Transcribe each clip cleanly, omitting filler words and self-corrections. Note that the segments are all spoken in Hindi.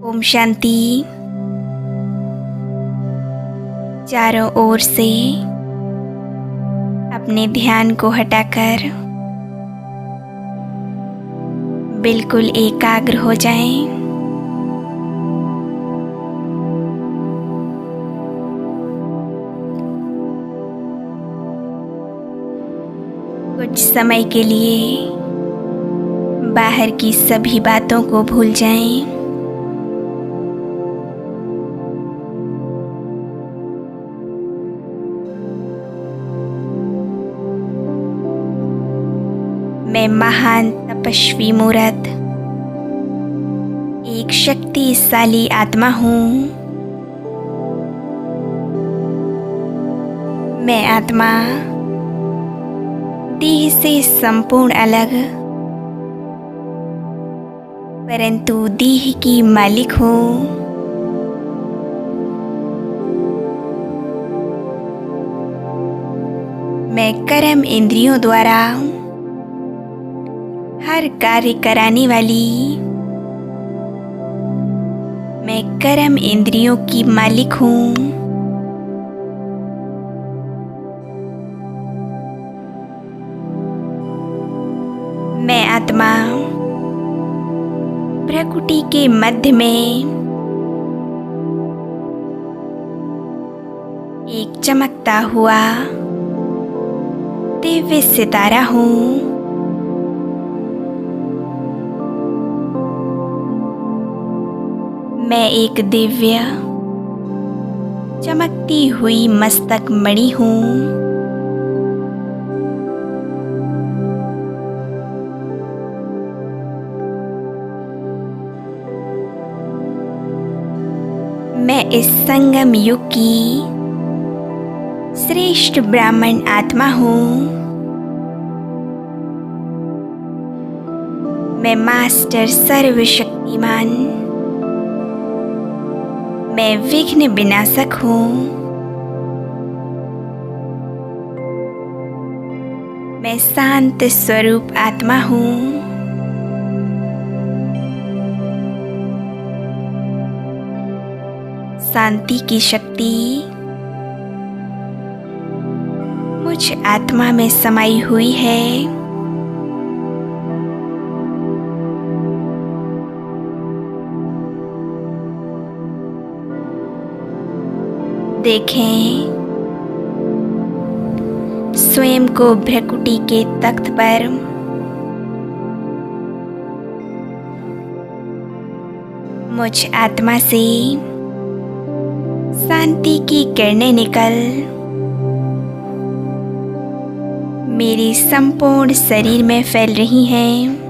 ओम शांति। चारों ओर से अपने ध्यान को हटाकर बिल्कुल एकाग्र हो जाएं। कुछ समय के लिए बाहर की सभी बातों को भूल जाएं। मैं महान तपस्वी मूर्त एक शक्तिशाली आत्मा हूँ। मैं आत्मा देह से संपूर्ण अलग परंतु देह की मालिक हूँ। मैं कर्म इंद्रियों द्वारा हर कार्य कराने वाली मैं कर्म इंद्रियों की मालिक हूँ। मैं आत्मा प्रकृति के मध्य में एक चमकता हुआ दिव्य सितारा हूँ। मैं एक दिव्य चमकती हुई मस्तक मणि हूँ। मैं इस संगम युग की श्रेष्ठ ब्राह्मण आत्मा हूँ। मैं मास्टर सर्वशक्तिमान मैं विघ्न विनाशक हूँ। मैं शांत स्वरूप आत्मा हूँ। शांति की शक्ति मुझ आत्मा में समाई हुई है। देखें स्वयं को भ्रकुटी के तख्त पर मुझ आत्मा से शांति की किरणें निकल मेरे संपूर्ण शरीर में फैल रही हैं।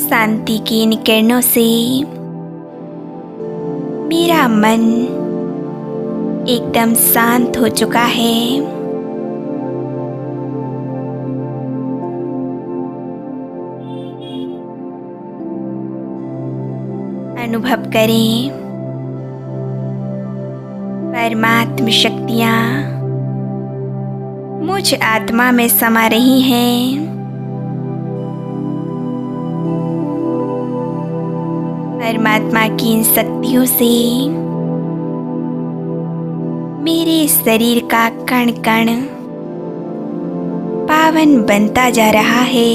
शांति की इन किरणों से मेरा मन एकदम शांत हो चुका है। अनुभव करें परमात्म शक्तियाँ मुझ आत्मा में समा रही हैं। परमात्मा की इन शक्तियों से मेरे शरीर का कण कण पावन बनता जा रहा है।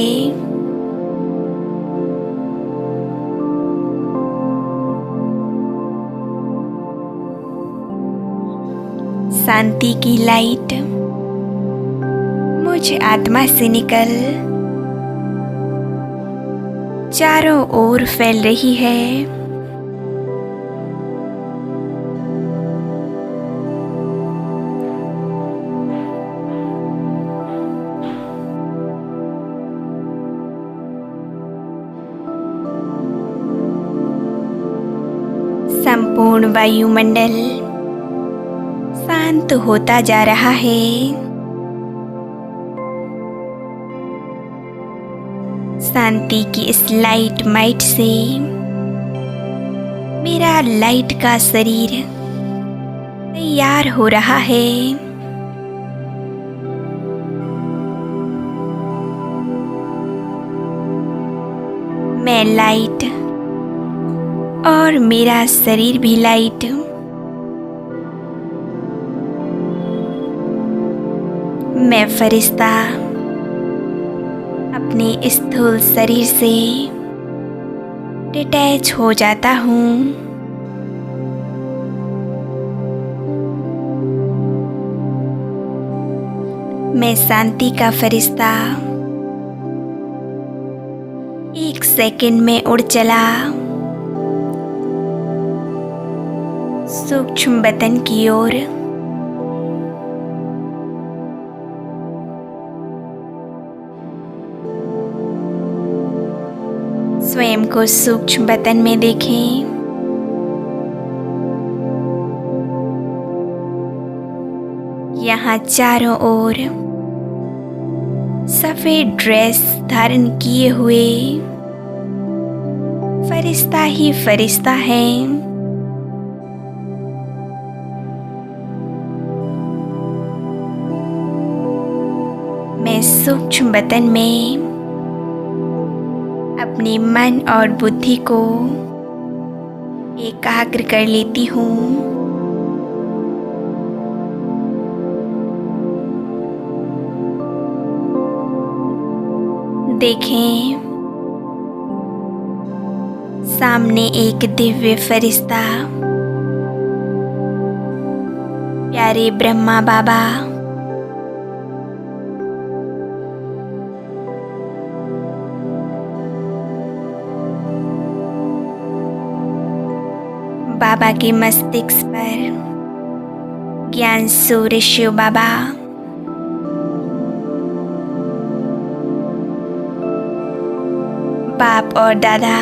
शांति की लाइट मुझ आत्मा से निकल चारों ओर फैल रही है। संपूर्ण वायुमंडल शांत होता जा रहा है। शांति की इस लाइट माइट से मेरा लाइट का शरीर तैयार हो रहा है। मैं लाइट और मेरा शरीर भी लाइट मैं फरिश्ता अपने स्थूल शरीर से डिटैच हो जाता हूँ। मैं शांति का फरिश्ता 1 सेकंड में उड़ चला सूक्ष्म बदन की ओर। स्वयं को सूक्ष्म बदन में देखें। यहाँ चारों ओर सफेद ड्रेस धारण किए हुए फरिश्ता ही फरिश्ता है। मैं सूक्ष्म बदन में अपने मन और बुद्धि को एकाग्र कर लेती हूँ। देखें, सामने एक दिव्य फरिश्ता प्यारे ब्रह्मा बाबा बाबा के मस्तिष्क पर ज्ञान सूर्य शिव बाबा बाप और दादा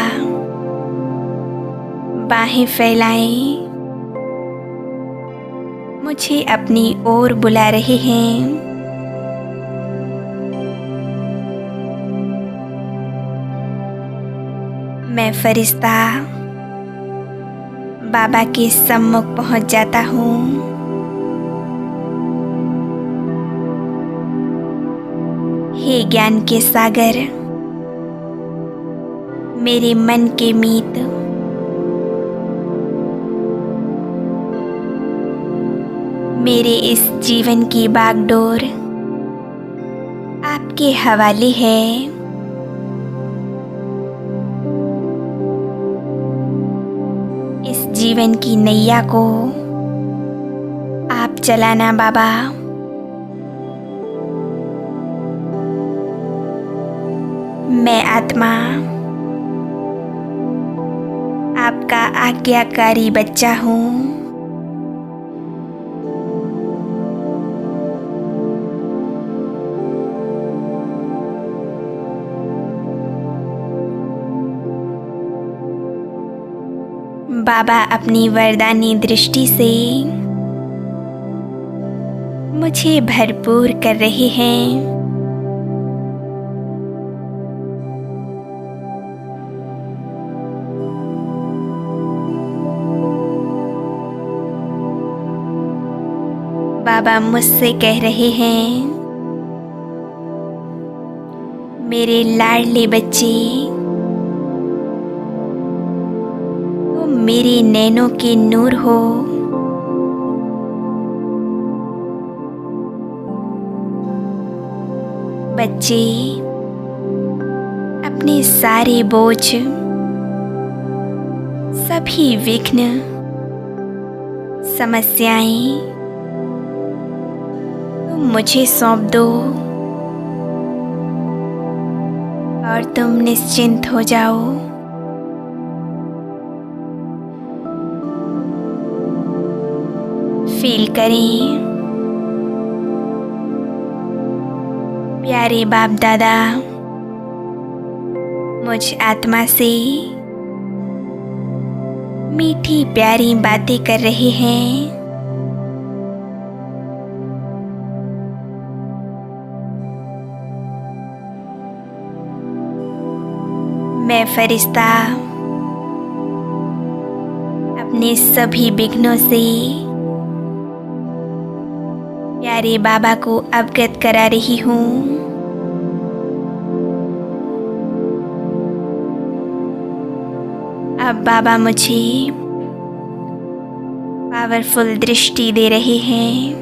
बाहें फैलाएं मुझे अपनी ओर बुला रहे हैं। मैं फरिश्ता बाबा के सम्मुख पहुंच जाता हूँ। हे ज्ञान के सागर, मेरे मन के मीत, मेरे इस जीवन की बागडोर आपके हवाले है। इस जीवन की नैया को आप चलाना बाबा। मैं आत्मा आपका आज्ञाकारी बच्चा हूँ। बाबा अपनी वरदानी दृष्टि से मुझे भरपूर कर रहे हैं। बाबा मुझसे कह रहे हैं, मेरे लाडले बच्चे, तुम मेरे नैनों के नूर हो। बच्चे अपने सारे बोझ, सभी विघ्न, समस्याएं मुझे सौंप दो और तुम निश्चिंत हो जाओ। फील करें, प्यारे बाप दादा मुझ आत्मा से मीठी प्यारी बातें कर रहे हैं। मैं फरिश्ता अपने सभी विघ्नों से प्यारे बाबा को अवगत करा रही हूँ। अब बाबा मुझे पावरफुल दृष्टि दे रहे हैं।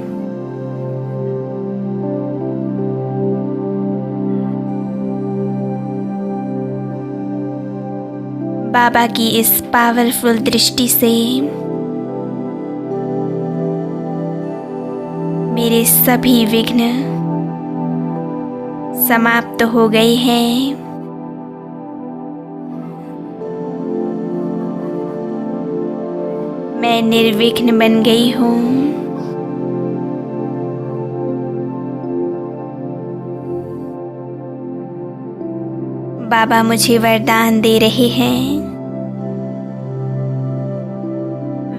बाबा की इस पावरफुल दृष्टि से मेरे सभी विघ्न समाप्त हो गए हैं। मैं निर्विघ्न बन गई हूँ। बाबा मुझे वरदान दे रहे हैं,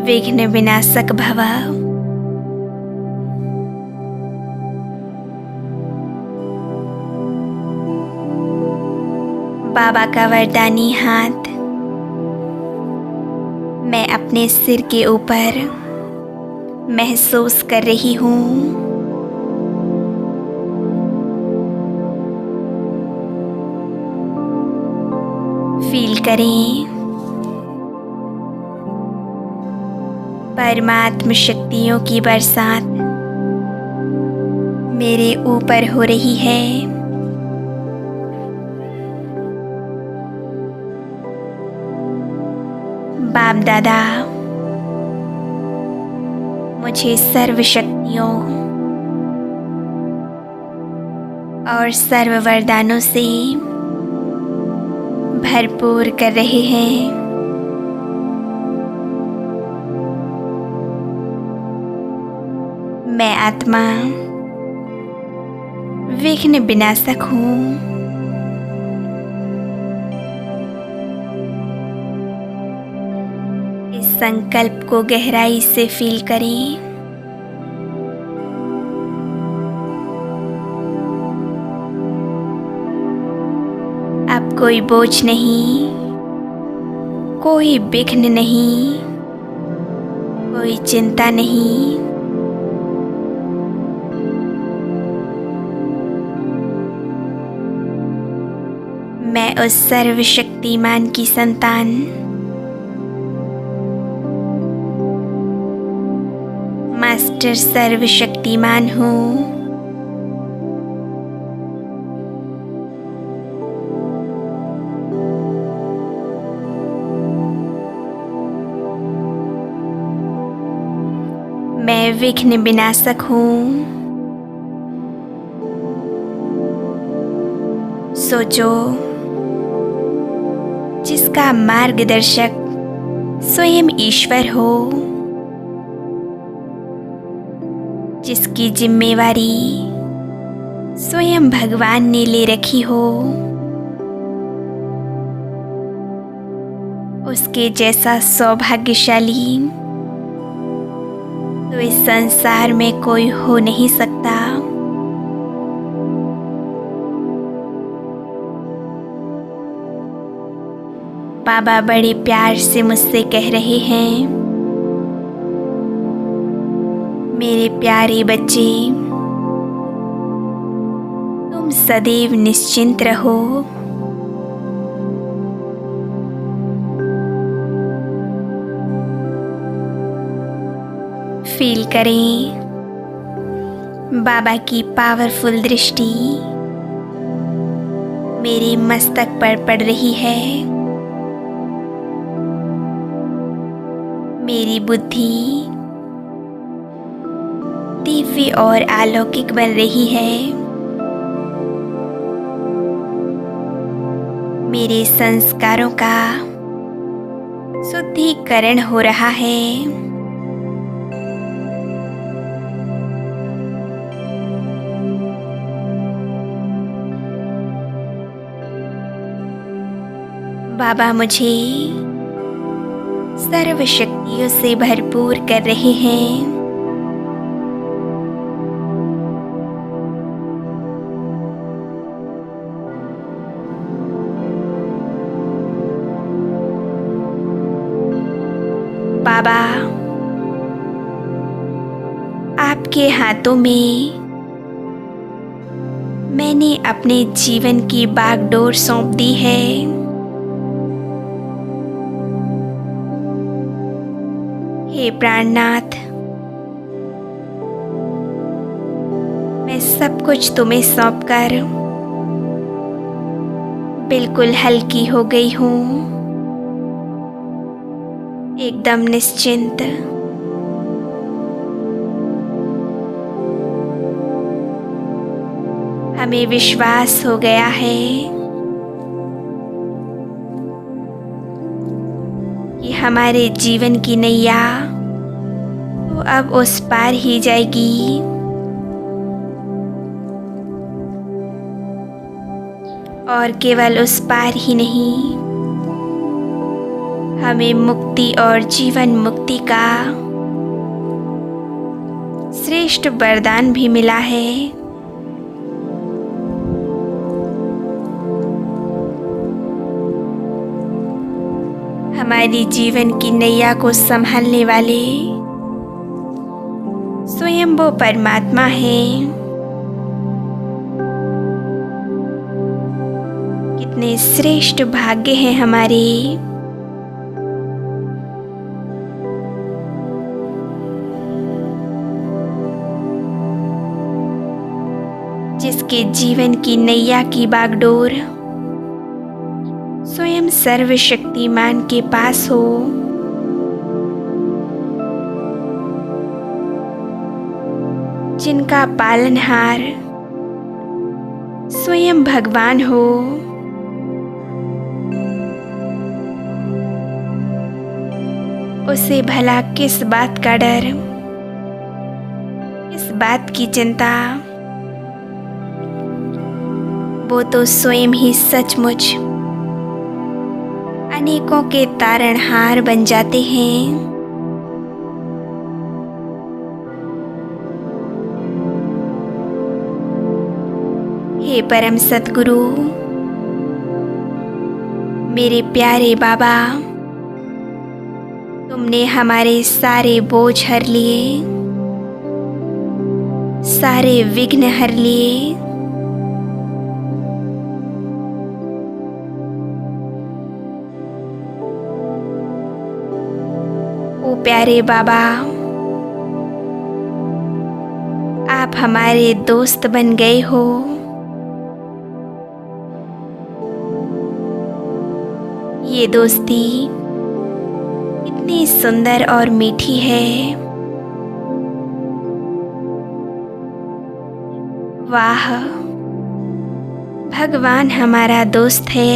विघ्न विनाशक भव। बाबा का वरदानी हाथ मैं अपने सिर के ऊपर महसूस कर रही हूँ। फील करें, परमात्म शक्तियों की बरसात मेरे ऊपर हो रही है। बाप दादा मुझे सर्व शक्तियों और सर्व वरदानों से भरपूर कर रहे हैं। मैं आत्मा विघ्न विनाशक हूँ। इस संकल्प को गहराई से फील करें। अब कोई बोझ नहीं, कोई विघ्न नहीं, कोई चिंता नहीं। मैं उस सर्वशक्तिमान की संतान मास्टर सर्वशक्तिमान हूँ। मैं विघ्न विनाशक हूँ। सोचो, जिसका मार्गदर्शक स्वयं ईश्वर हो, जिसकी जिम्मेवारी स्वयं भगवान ने ले रखी हो, उसके जैसा सौभाग्यशाली तो इस संसार में कोई हो नहीं सकता। बाबा बड़े प्यार से मुझसे कह रहे हैं, मेरे प्यारे बच्चे, तुम सदैव निश्चिंत रहो। फील करें, बाबा की पावरफुल दृष्टि मेरे मस्तक पर पड़ रही है। मेरी बुद्धि दिव्य और अलौकिक बन रही है। मेरे संस्कारों का शुद्धिकरण हो रहा है। बाबा मुझे सर्व शक्तियों से भरपूर कर रहे हैं। बाबा, आपके हाथों में मैंने अपने जीवन की बागडोर सौंप दी है। हे प्राणनाथ, मैं सब कुछ तुम्हें सौंपकर बिल्कुल हल्की हो गई हूँ, एकदम निश्चिंत। हमें विश्वास हो गया है कि हमारे जीवन की नैया तो अब उस पार ही जाएगी। और केवल उस पार ही नहीं, हमें मुक्ति और जीवन मुक्ति का श्रेष्ठ वरदान भी मिला है। हमारी जीवन की नैया को संभालने वाले स्वयं वो परमात्मा हैं। कितने श्रेष्ठ भाग्य हैं हमारे। जिसके जीवन की नैया की बागडोर स्वयं सर्वशक्तिमान के पास हो। जिनका पालनहार स्वयं भगवान हो। उसे भला किस बात का डर, किस बात की चिंता। वो तो स्वयं ही सचमुच अनेकों के तारणहार बन जाते हैं। हे परम सद्गुरु, मेरे प्यारे बाबा, तुमने हमारे सारे बोझ हर लिए, सारे विघ्न हर लिए। ओ प्यारे बाबा, आप हमारे दोस्त बन गए हो। ये दोस्ती इतनी सुंदर और मीठी है। वाह, भगवान हमारा दोस्त है।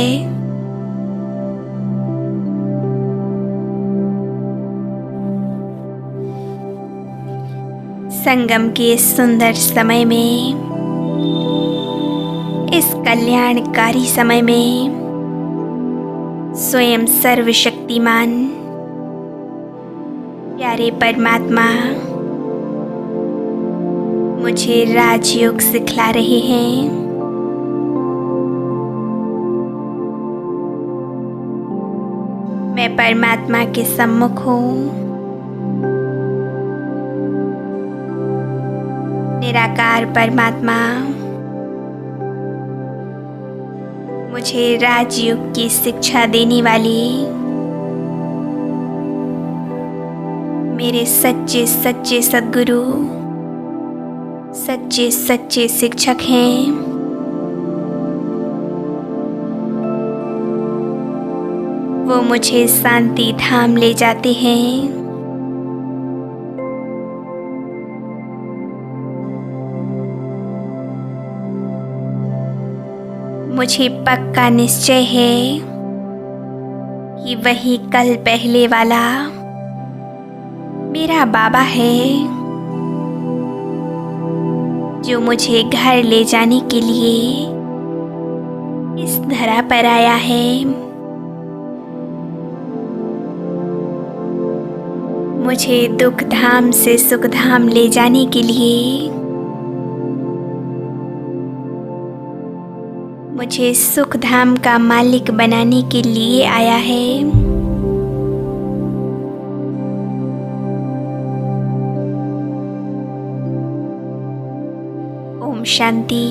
संगम के सुंदर समय में, इस कल्याणकारी समय में स्वयं सर्वशक्तिमान प्यारे परमात्मा मुझे राजयोग सिखला रहे हैं। मैं परमात्मा के सम्मुख हूँ। निराकार परमात्मा मुझे राजयोग की शिक्षा देने वाली मेरे सच्चे सच्चे सद्गुरु, सच्चे सच्चे शिक्षक हैं। वो मुझे शांति धाम ले जाते हैं। मुझे पक्का निश्चय है कि वही कल पहले वाला मेरा बाबा है, जो मुझे घर ले जाने के लिए इस धरा पर आया है। मुझे दुख धाम से सुख धाम ले जाने के लिए, मुझे सुख धाम का मालिक बनाने के लिए आया है। ओम शांति।